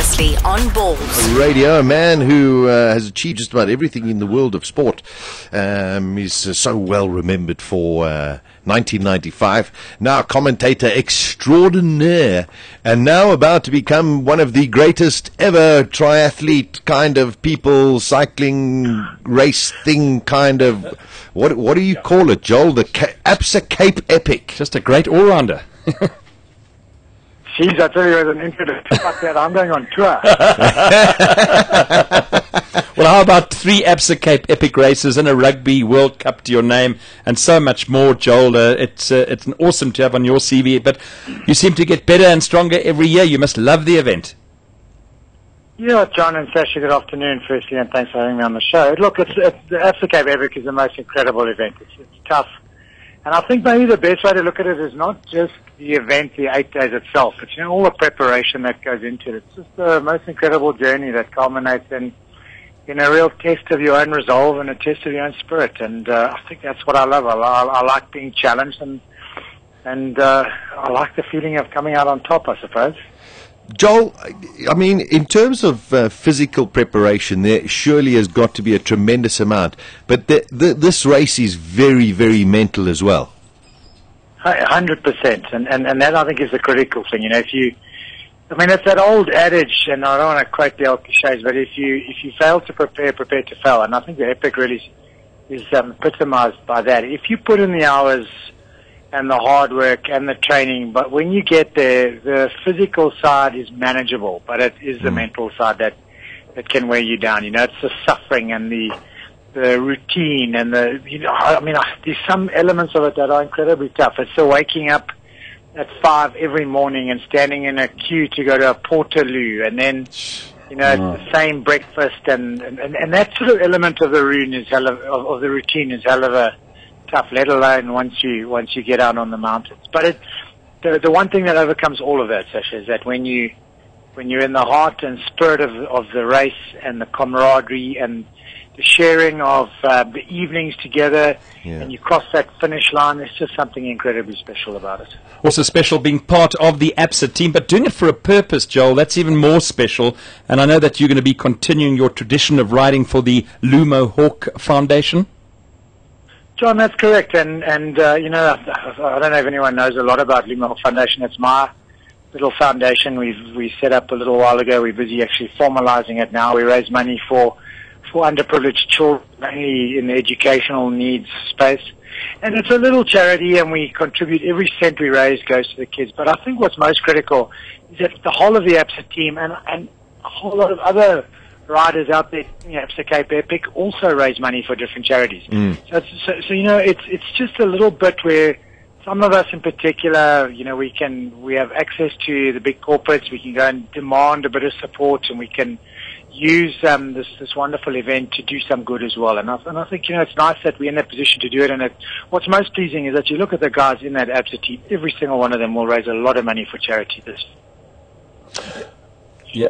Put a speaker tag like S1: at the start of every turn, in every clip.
S1: Previously on Balls.
S2: Radio, a man who has achieved just about everything in the world of sport. He's so well remembered for 1995. Now commentator extraordinaire, and now about to become one of the greatest ever triathlete kind of people, cycling race thing kind of. What do you call it, Joel? The ABSA Cape Epic.
S3: Just a great all-rounder.
S4: Jeez, I tell you, as an introduction like that, I'm going on tour.
S3: Well, how about 3 ABSA Cape Epic races and a Rugby World Cup to your name and so much more, Joel? It's an awesome to have on your CV, but you seem to get better and stronger every year. You must love the event.
S4: Yeah, John and Sasha, good afternoon, firstly, and thanks for having me on the show. Look, the ABSA Cape Epic is the most incredible event. It's tough. And I think maybe the best way to look at it is not just the event, the 8 days itself. It's, all the preparation that goes into it. It's just the most incredible journey that culminates in a real test of your own resolve and a test of your own spirit. And I think that's what I love. I like being challenged, and I like the feeling of coming out on top, I suppose.
S2: Joel, I mean, in terms of physical preparation, there surely has got to be a tremendous amount. But this race is very, very mental as well.
S4: 100%. And that, I think, is the critical thing. It's that old adage, and I don't want to quote the old cliches, but if you fail to prepare to fail. And I think the Epic really is epitomized by that. If you put in the hours and the hard work and the training, but when you get there, the physical side is manageable, but it is the mental side that can wear you down. It's the suffering and the routine and there's some elements of it that are incredibly tough. It's the waking up at 5 every morning and standing in a queue to go to a portaloo, and then it's the same breakfast and that sort of element of the routine is hell of a tough, let alone once you get out on the mountains. But the one thing that overcomes all of that, Sasha, is that when you're in the heart and spirit of the race and the camaraderie and the sharing of the evenings together, and you cross that finish line, there's just something incredibly special about it.
S3: Also special being part of the ABSA team, but doing it for a purpose, Joel, that's even more special. And I know that you're going to be continuing your tradition of riding for the Lumo Hawk Foundation.
S4: John, that's correct. And I don't know if anyone knows a lot about Lumo Hawk Foundation. It's my little foundation we set up a little while ago. We're busy actually formalizing it now. We raise money for underprivileged children, mainly in the educational needs space. And it's a little charity, and we contribute. Every cent we raise goes to the kids. But I think what's most critical is that the whole of the ABSA team and a whole lot of other riders out there in the ABSA Cape Epic also raise money for different charities. So it's just a little bit where some of us in particular, we have access to the big corporates. We can go and demand a bit of support, and we can use this wonderful event to do some good as well. And I think it's nice that we're in that position to do it. And what's most pleasing is that you look at the guys in that ABSA team. Every single one of them will raise a lot of money for charity this.
S3: Yeah.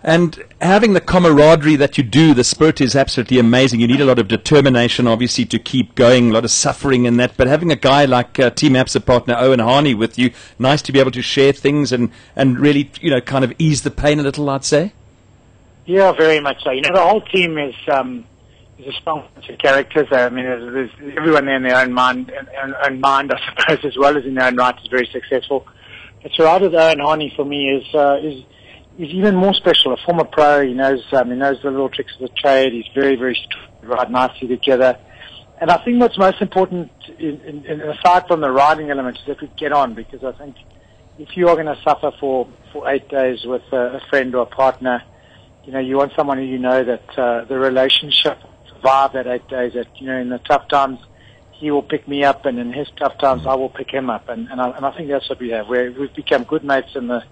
S3: And having the camaraderie that you do, the spirit is absolutely amazing. You need a lot of determination, obviously, to keep going, a lot of suffering in that. But having a guy like Team ABSA partner Owen Harney with you, nice to be able to share things and really, kind of ease the pain a little, I'd say. Yeah,
S4: very much so. The whole team is a strong bunch of characters. I mean, there's everyone there in their own mind, I suppose, as well as in their own right, is very successful. But to ride with Owen Harney for me is even more special. A former pro, he knows the little tricks of the trade. He's very, very ride nicely together. And I think what's most important, aside from the riding element, is that we get on, because I think if you are going to suffer for 8 days with a friend or a partner, you want someone who that the relationship survive that 8 days. That in the tough times he will pick me up, and in his tough times I will pick him up. And I think that's what we have. We've become good mates in the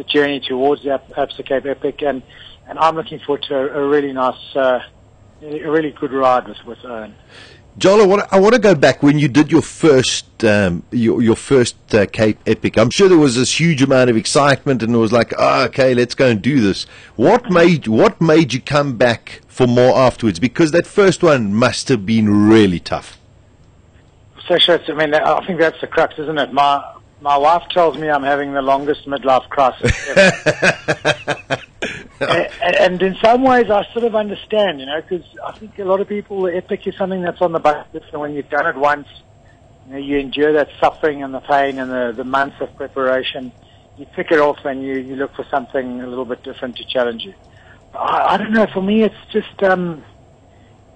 S4: journey towards the ABSA Cape Epic, and I'm looking forward to a really nice, a really good ride with Owen.
S2: Joel, I want to go back when you did your first Cape Epic. I'm sure there was this huge amount of excitement, and it was like, okay, let's go and do this. What made you come back for more afterwards? Because that first one must have been really tough.
S4: Sasha, I think that's the crux, isn't it? My wife tells me I'm having the longest midlife crisis ever. And in some ways, I sort of understand, because I think a lot of people, the Epic is something that's on the bucket list, and when you've done it once, you endure that suffering and the pain and the months of preparation. You tick it off and you look for something a little bit different to challenge you. I don't know. For me, it's just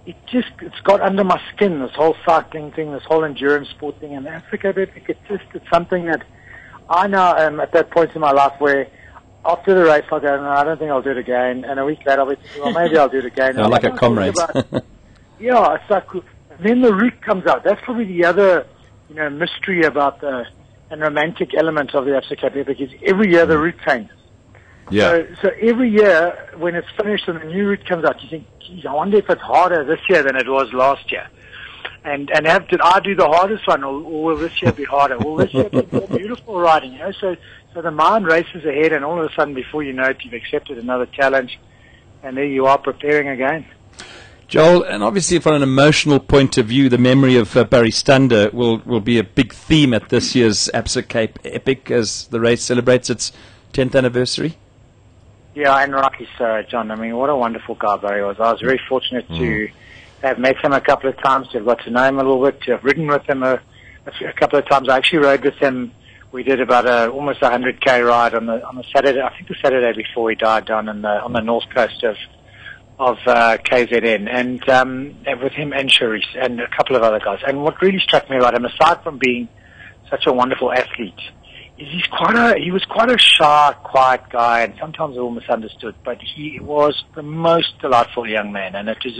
S4: it's got under my skin, this whole cycling thing, this whole endurance sport thing, and the ABSA Cape Epic. It's something that I now am at that point in my life where after the race I'll go, no, I don't think I'll do it again. And a week later I'll be thinking, well, maybe I'll do it again.
S3: Like a comrade.
S4: Yeah, it's like, then the route comes out. That's probably the other, mystery about and romantic element of the ABSA Cape Epic is every year the route changes.
S2: Yeah.
S4: So every year when it's finished and the new route comes out, you think, geez, I wonder if it's harder this year than it was last year. And did I do the hardest one, or will this year be harder? Will this year be more beautiful riding? So the mind races ahead, and all of a sudden, before you know it, you've accepted another challenge, and there you are preparing again.
S3: Joel, and obviously from an emotional point of view, the memory of Barry Stander will be a big theme at this year's ABSA Cape Epic as the race celebrates its 10th anniversary. Yeah,
S4: and rightly so, John. I mean, what a wonderful guy Barry was. I was very fortunate to have met him a couple of times, to have got to know him a little bit, to have ridden with him a couple of times. I actually rode with him. We did about almost 100k ride on the Saturday. I think the Saturday before he died, down on the north coast of KZN, and with him and Charisse and a couple of other guys. And what really struck me about him, aside from being such a wonderful athlete, is he was quite a shy, quiet guy, and sometimes all misunderstood. But he was the most delightful young man, and it was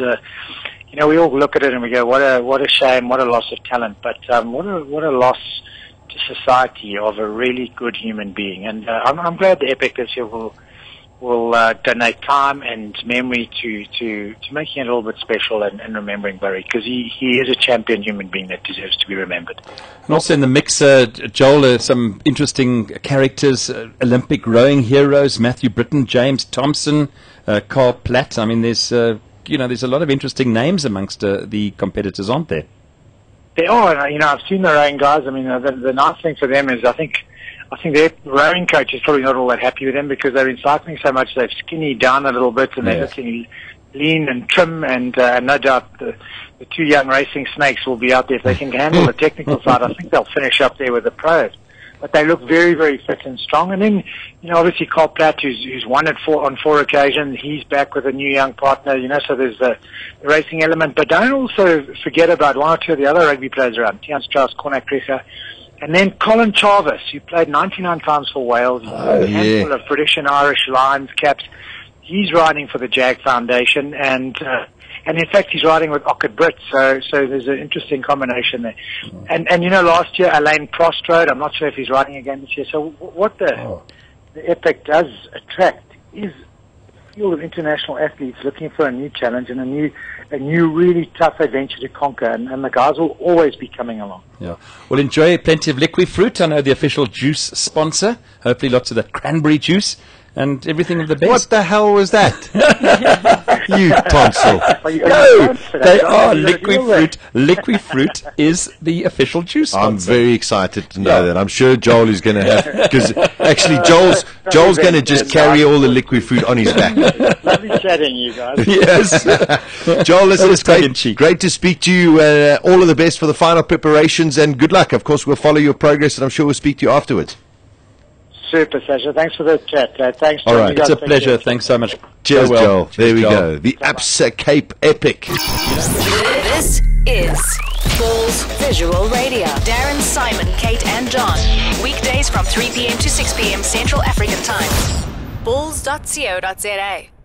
S4: we all look at it and we go, what a shame, what a loss of talent, but what a loss to society of a really good human being. And I'm glad the Epic this year will donate time and memory to making it a little bit special and remembering Barry, because he is a champion human being that deserves to be remembered.
S3: And also in the mix, Joel, some interesting characters, Olympic rowing heroes, Matthew Britton, James Thompson, Carl Platt. I mean, there's a lot of interesting names amongst the competitors, aren't there?
S4: There are, and I've seen the rowing guys. I mean, the nice thing for them is I think their rowing coach is probably not all that happy with them, because they've been cycling so much they've skinnied down a little bit, and they're looking lean and trim, and no doubt the two young racing snakes will be out there. If they can handle the technical side, I think they'll finish up there with the pros. But they look very, very fit and strong. And then, obviously Carl Platt, who's won it on 4 occasions, he's back with a new young partner, so there's the racing element. But don't also forget about one or two of the other rugby players around, Tiaan Strauss, Cormac Krieger, and then Colin Jarvis, who played 99 times for Wales. He's a handful of British and Irish Lions caps. He's riding for the JAG Foundation, and in fact he's riding with Ockett Britt, so there's an interesting combination there. And last year Alain Prost rode. I'm not sure if he's riding again this year. So what the Epic does attract is a field of international athletes looking for a new challenge and a new really tough adventure to conquer, and the guys will always be coming along.
S3: Yeah. Well, enjoy plenty of liquid fruit. I know the official juice sponsor. Hopefully lots of that cranberry juice and everything of the best.
S2: What the hell was that? You tonsil.
S3: No, they are liquid fruit. Liquid fruit is the official juice sponsor.
S2: I'm very excited to know that. I'm sure Joel is going to have, because actually Joel's going to just carry all the liquid fruit on his back.
S4: Lovely chatting, you guys.
S2: Yes. Joel, listen, it's great to speak to you. All of the best for the final preparations, and good luck. Of course, we'll follow your progress, and I'm sure we'll speak to you afterwards.
S4: Super, Sasha. Thanks for the chat. Thanks, John.
S3: All right, it's a pleasure. Thanks so much.
S2: Cheers, Joel. There we go. The ABSA Cape Epic.
S1: This is Bulls Visual Radio. Darren, Simon, Kate, and John. Weekdays from 3 p.m. to 6 p.m. Central African Time. Bulls.co.za